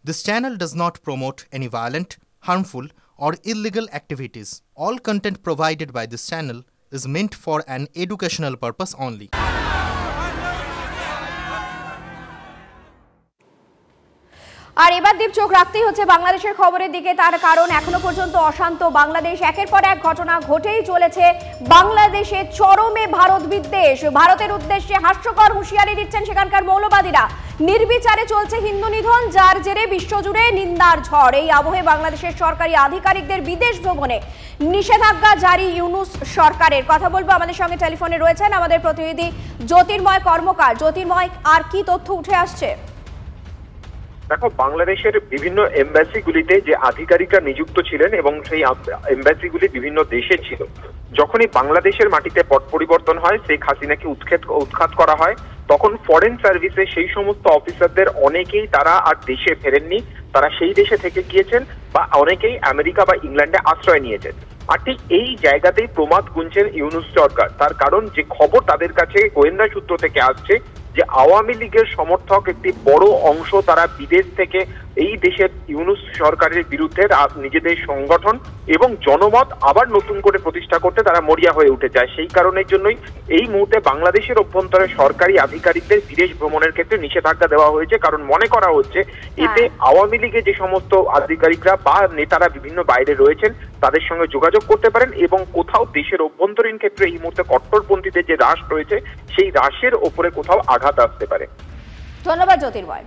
This channel does not promote any violent, harmful, or illegal activities. All content provided by this channel is meant for an educational purpose only. আর এবার দীপ চোখ রাখতেই হচ্ছে বাংলাদেশের খবরের দিকে, তার কারণ এখনো পর্যন্ত অশান্ত বাংলাদেশ। একের পর এক ঘটনা ঘটেই চলেছে। বাংলাদেশে চরমে ভারত বিদ্বেষ, ভারতের উদ্দেশ্যে হাস্যকর হুঁশিয়ারি দিচ্ছেন সেখানকার মৌলবাদীরা। নির্বিচারে চলছে হিন্দু নিধন, যার জেরে বিশ্বজুড়ে নিন্দার ঝড়। এই আবহে বাংলাদেশের সরকারি আধিকারিকদের বিদেশ ভ্রমণে নিষেধাজ্ঞা জারি ইউনূস সরকারের। কথা বলবো, আমাদের সঙ্গে টেলিফোনে রয়েছেন আমাদের প্রতিনিধি জ্যোতির্ময় কর্মকার। জ্যোতির্ময়, আর কি তথ্য উঠে আসছে? দেখো, বাংলাদেশের বিভিন্ন এমবাসিগুলিতে যে আধিকারিকরা নিযুক্ত ছিলেন এবং সেই এমবাসিগুলি বিভিন্ন দেশে ছিল, যখনই বাংলাদেশের মাটিতে পট পরিবর্তন হয়, শেখ হাসিনাকে উৎখাত করা হয়, তখন ফরেন সার্ভিসে সেই সমস্ত অফিসারদের অনেকেই তারা আর দেশে ফেরেননি, তারা সেই দেশে থেকে গিয়েছেন বা অনেকেই আমেরিকা বা ইংল্যান্ডে আশ্রয় নিয়েছেন। আর ঠিক এই জায়গাতেই প্রমাদ গুনছেন ইউনূস সরকার। তার কারণ, যে খবর তাদের কাছে গোয়েন্দা সূত্র থেকে আসছে যে আওয়ামী লীগের সমর্থক একটি বড় অংশ তারা বিদেশ থেকে এই দেশের ইউনূস সরকারের বিরুদ্ধে নিজেদের সংগঠন এবং জনমত আবার নতুন করে প্রতিষ্ঠা করতে তারা মরিয়া হয়ে উঠে যায়। সেই কারণের জন্যই এই মুহূর্তে বাংলাদেশের অভ্যন্তরে সরকারি আধিকারিকদের বিদেশ ভ্রমণের ক্ষেত্রে নিষেধাজ্ঞা দেওয়া হয়েছে। কারণ মনে করা হচ্ছে এতে আওয়ামী লীগের যে সমস্ত আধিকারিকরা বা নেতারা বিভিন্ন বাইরে রয়েছেন তাদের সঙ্গে যোগাযোগ করতে পারেন এবং কোথাও দেশের অভ্যন্তরীণ ক্ষেত্রে এই মুহূর্তে কট্টরপন্থীদের যে হ্রাস রয়েছে সেই হ্রাসের ওপরে কোথাও আঘাত আসতে পারে। ধন্যবাদ জ্যোতির্ময়।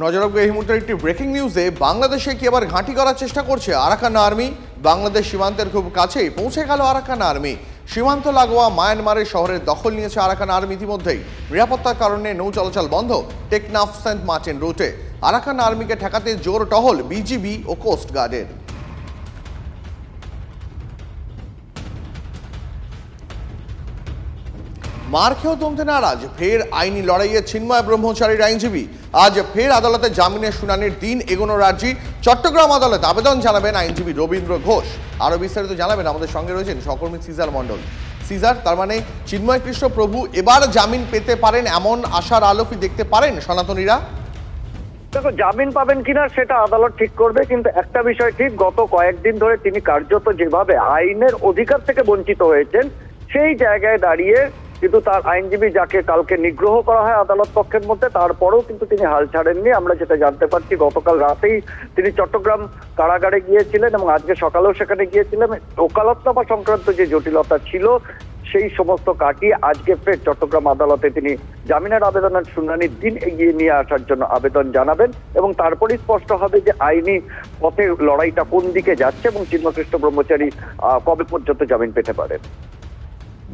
নজর রাখবো এই মুহূর্তে একটি ব্রেকিং নিউজে। বাংলাদেশে কি আবার ঘাঁটি করার চেষ্টা করছে আরাকান আর্মি? বাংলাদেশ সীমান্তের খুব কাছেই পৌঁছে গেল আরাকান আর্মি। সীমান্ত লাগোয়া মায়ানমারের শহরের দখল নিয়েছে আরাকান আর্মি ইতিমধ্যেই। নিরাপত্তার কারণে নৌ চলাচল বন্ধ টেকনাফ সেন্ট মার্টিন রুটে। আরাকান আর্মিকে ঠেকাতে জোর টহল বিজিবি ও কোস্ট গার্ডের। মার খেয়েও থমতে নারাজ ফের আইনি লড়াইয়ে চিন্ময় ব্রহ্মচারীর আইনজীবী। আজ ফের আদালতে জামিনের শুনানির দিন এগোনো রাজি। চট্টগ্রাম আদালতে আবেদন জানাবেন আইনজীবী রবীন্দ্র ঘোষ। আরো বিস্তারিত জানাবেন আমাদের সঙ্গে রয়েছেন সহকর্মী সিজার মণ্ডল। সিজার, তার মানে চিন্ময় কৃষ্ণ প্রভু এবার জামিন পেতে পারেন এমন আশার আলো কি দেখতে পারেন সনাতনীরা? দেখো, জামিন পাবেন কিনা সেটা আদালত ঠিক করবে, কিন্তু একটা বিষয় ঠিক, গত কয়েকদিন ধরে তিনি কার্যত যেভাবে আইনের অধিকার থেকে বঞ্চিত হয়েছেন, সেই জায়গায় দাঁড়িয়ে কিন্তু তার আইনজীবী, যাকে কালকে নিগ্রহ করা হয় আদালত পক্ষের মধ্যে, তারপরেও কিন্তু তিনি হাল ছাড়েননি। আমরা যেটা জানতে পারছি, গতকাল রাতেই তিনি চট্টগ্রাম কারাগারে গিয়েছিলেন এবং আজকে সকালেও সেখানে গিয়েছিলেন। ওকালতনামা সংক্রান্ত যে জটিলতা ছিল সেই সমস্ত কাটিয়ে আজকে ফের চট্টগ্রাম আদালতে তিনি জামিনের আবেদনের শুনানির দিন এগিয়ে নিয়ে আসার জন্য আবেদন জানাবেন এবং তারপরেই স্পষ্ট হবে যে আইনি পথে লড়াইটা কোন দিকে যাচ্ছে এবং চিন্ময় কৃষ্ণ ব্রহ্মচারী কবে পর্যন্ত জামিন পেতে পারেন।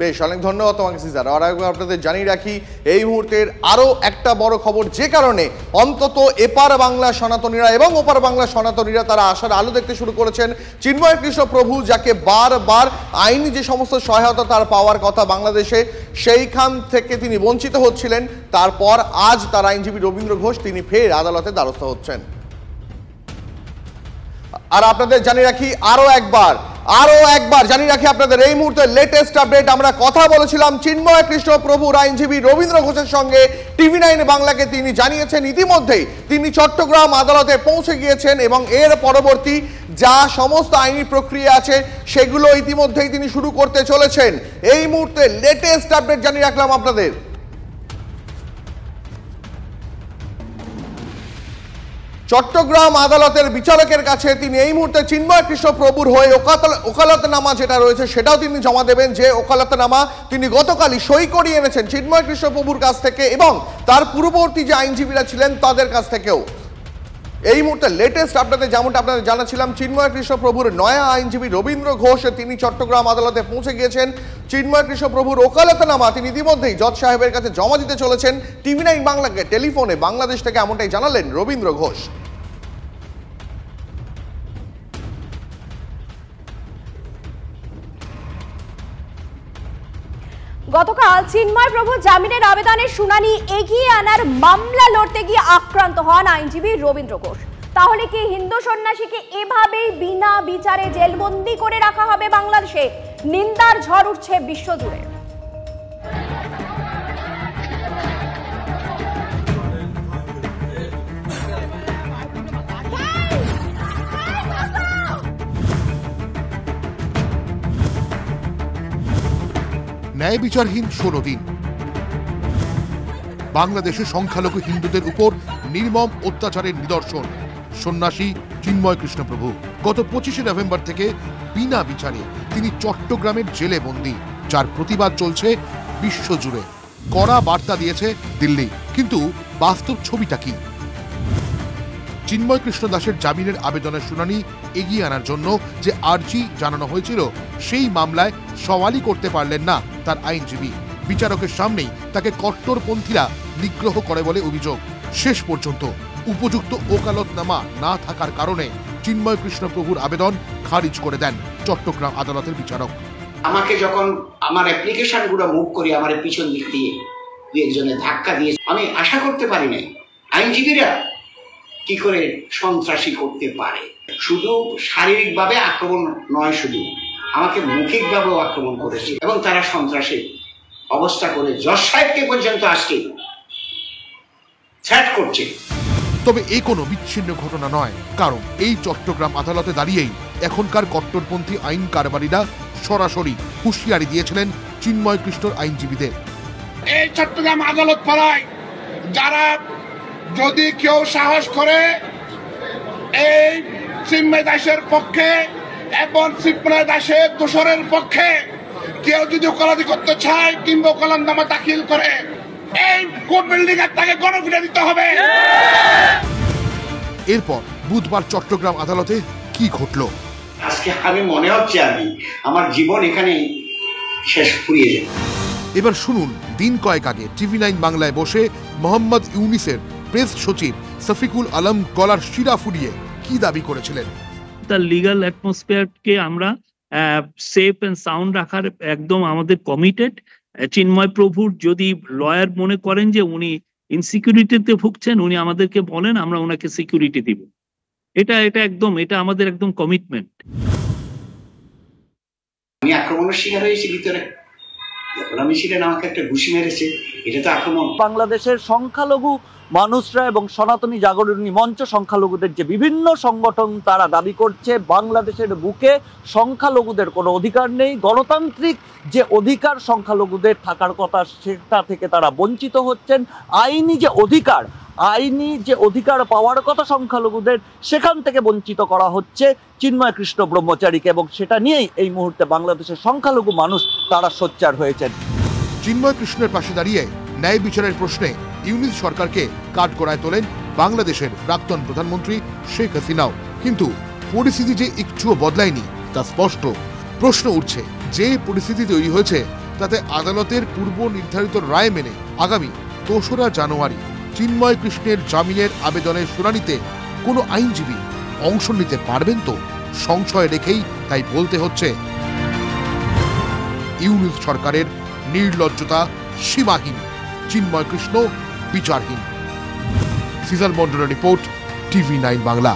বেশ, অনেক ধন্যবাদ তোমাকে সিজার। আর একবার আপনাদের জানিয়ে রাখি এই মুহূর্তের আরও একটা বড় খবর, যে কারণে অন্তত এপার বাংলা সনাতনীরা এবং ওপার বাংলা সনাতনীরা তারা আশার আলো দেখতে শুরু করেছেন। চিন্ময় কৃষ্ণ প্রভু, যাকে বারবার আইনি যে সমস্ত সহায়তা তার পাওয়ার কথা বাংলাদেশে, সেইখান থেকে তিনি বঞ্চিত হচ্ছিলেন, তারপর আজ তার আইনজীবী রবীন্দ্র ঘোষ তিনি ফের আদালতে দ্বারস্থ হচ্ছেন। আর আপনাদের জানিয়ে রাখি আরো একবার জানিয়ে রাখি আপনাদের এই মুহূর্তে লেটেস্ট আপডেট। আমরা কথা বলেছিলাম চিন্ময় কৃষ্ণ প্রভুর আইনজীবী রবীন্দ্র ঘোষের সঙ্গে। TV9 বাংলাকে তিনি জানিয়েছেন ইতিমধ্যেই তিনি চট্টগ্রাম আদালতে পৌঁছে গিয়েছেন এবং এর পরবর্তী যা সমস্ত আইনি প্রক্রিয়া আছে সেগুলো ইতিমধ্যেই তিনি শুরু করতে চলেছেন। এই মুহূর্তে লেটেস্ট আপডেট জানিয়ে রাখলাম আপনাদের। চট্টগ্রাম আদালতের বিচারকের কাছে তিনি এই মুহূর্তে চিন্ময় কৃষ্ণ প্রভুর হয়ে ওকালতনামা যেটা রয়েছে সেটাও তিনি জমা দেবেন, যে ওকালতনামা তিনি গতকালই সই করিয়ে এনেছেন চিন্ময় কৃষ্ণ প্রভুর কাছ থেকে এবং তার পূর্ববর্তী যে আইনজীবীরা ছিলেন তাদের কাছ থেকেও। এই মুহূর্তে লেটেস্ট আপনাদের যেমনটা আপনাদের জানাচ্ছিলাম, চিন্ময় কৃষ্ণ প্রভুর নয়া আইনজীবী রবীন্দ্র ঘোষ তিনি চট্টগ্রাম আদালতে পৌঁছে গিয়েছেন। চিন্ময় কৃষ্ণ প্রভুর ওকালতনামা তিনি ইতিমধ্যেই জজ সাহেবের কাছে জমা দিতে চলেছেন। TV9 বাংলাকে টেলিফোনে বাংলাদেশ থেকে এমনটাই জানালেন রবীন্দ্র ঘোষ। গতকাল চিন্ময় প্রভু জামিনের আবেদনের শুনানি এগিয়ে আনার মামলা লড়তে গিয়ে আক্রান্ত হন আইনজীবী রবীন্দ্র ঘোষ। তাহলে কি হিন্দু সন্ন্যাসীকে এভাবেই বিনা বিচারে জেলবন্দি করে রাখা হবে বাংলাদেশে? নিন্দার ঝড় উঠছে বিশ্বজুড়ে। ন্যায় বিচারহীন 16 দিন। বাংলাদেশে সংখ্যালঘু হিন্দুদের উপর নির্মম অত্যাচারের নিদর্শন। সন্ন্যাসী চিন্ময় কৃষ্ণ প্রভু গত 25শে নভেম্বর থেকে বিনা বিচারে তিনি চট্টগ্রামের জেলে বন্দী, যার প্রতিবাদ চলছে বিশ্বজুড়ে। কড়া বার্তা দিয়েছে দিল্লি, কিন্তু বাস্তব ছবিটা কি? চিন্ময় কৃষ্ণ দাসের জামিনের আবেদনের শুনানি এগিয়ে আনার জন্য যে আর্জি জানানো হয়েছিল, সেই মামলায় সওয়ালই করতে পারলেন না তার আইনজীবী। বিচারকের সামনেই তাকে কট্টরপন্থীরা নিগ্রহ করে বলে অভিযোগ। শেষ পর্যন্ত উপযুক্ত ওকালতনামা না থাকার কারণে চিন্ময় কৃষ্ণ প্রভুর আবেদন খারিজ করে দেন চট্টগ্রাম আদালতের বিচারক। আমাকে যখন আমার অ্যাপ্লিকেশন গুলো মুভ করি, আমার পিছন দিক দিয়ে একজনে ধাক্কা দিয়ে, আমি আশা করতে পারি নাই আইনজীবীরা কি করে সন্ত্রাসী করতে পারে। শুধু শারীরিকভাবে আক্রমণ নয়, শুধু আমাকে মৌখিকভাবেও আক্রমণ করেছে এবং তারা সন্ত্রাসী অবস্থা করে জজ সাহেবকে পর্যন্ত আজকে থ্রেট করছে। তবে এ কোনো বিচ্ছিন্ন ঘটনা নয়, কারণ এই চট্টগ্রাম আদালতে দাঁড়িয়েই এখনকার কট্টরপন্থী আইন কারবারিরা সরাসরি হুঁশিয়ারি দিয়েছিলেন চিন্ময় কৃষ্ণর আইনজীবীদের। এই চট্টগ্রাম আদালত পাড়ায় যারা যদি কেউ সাহস করে এই চিন্ময় দাসের পক্ষে এবং চিন্ময় দাসের দোষরের পক্ষে কেউ যদি ওকালতি করতে চায় কিংবা ওকালতনামা দাখিল করে, এই কোর্ট বিল্ডিং এর তাকে গণপিটা দিতে হবে। এরপর বুধবার চট্টগ্রাম আদালতে কি ঘটল? আজকে আমি মনে হচ্ছে আমার জীবন এখানে শেষ ফুরিয়ে যায়। এবার শুনুন দিন কয়েক আগে TV9 বাংলায় বসে মোহাম্মদ ইউনিসের প্রেস সচিব সফিকুল আলম গলার শিরা ফুরিয়ে কি দাবি করেছিলেন। তার লিগ্যাল অ্যাটমসফিয়ারকে আমরা সেফ এন্ড সাউন্ড রাখার একদম আমাদের কমিটেড। চিন্ময় প্রভুর যদি লয়ার মনে করেন যে উনি ইনসিকিউরিটিতে ভুগছেন, উনি আমাদেরকে বলেন, আমরা ওনাকে সিকিউরিটি দিব। এটা আমাদের একদম কমিটমেন্ট। আমি আক্রমণের শিকার হয়েছি ভিতরে, আমি ছিলেন, আমাকে একটা ঘুষি মেরেছে, এটা তো আক্রমণ। বাংলাদেশের সংখ্যালঘু মানুষরা এবং সনাতনী জাগরণী মঞ্চ সংখ্যালঘুদের যে বিভিন্ন সংগঠন, তারা দাবি করছে বাংলাদেশের বুকে সংখ্যালঘুদের কোনো অধিকার নেই। গণতান্ত্রিক যে অধিকার সংখ্যালঘুদের থাকার কথা, সেটা থেকে তারা বঞ্চিত হচ্ছেন। আইনি যে অধিকার পাওয়ার কথা সংখ্যালঘুদের, সেখান থেকে বঞ্চিত করা হচ্ছে চিন্ময় কৃষ্ণ ব্রহ্মচারীকে, এবং সেটা নিয়েই এই মুহূর্তে বাংলাদেশের সংখ্যালঘু মানুষ তারা সোচ্চার হয়েছেন। চিন্ময় কৃষ্ণের পাশে দাঁড়িয়ে ন্যায় বিচারের প্রশ্নে ইউনিস সরকারকে কাঠগড়ায় তোলেন বাংলাদেশের প্রাক্তন প্রধানমন্ত্রী শেখ হাসিনাও। কিন্তু পরিস্থিতি যে একটুও বদলায়নি তা স্পষ্ট। প্রশ্ন উঠছে, যে পরিস্থিতি তৈরি হয়েছে তাতে আদালতের পূর্ব নির্ধারিত রায় মেনে আগামী ২রা জানুয়ারি চিন্ময় কৃষ্ণের জামিনের আবেদনের শুনানিতে কোনো আইনজীবী অংশ নিতে পারবেন তো? সংশয় রেখেই তাই বলতে হচ্ছে, ইউনিস সরকারের নির্লজ্জতা সীমাহীন, চিন্ময় কৃষ্ণ বিচারহীন। সিজাল মন্ডলের রিপোর্ট, TV9 বাংলা।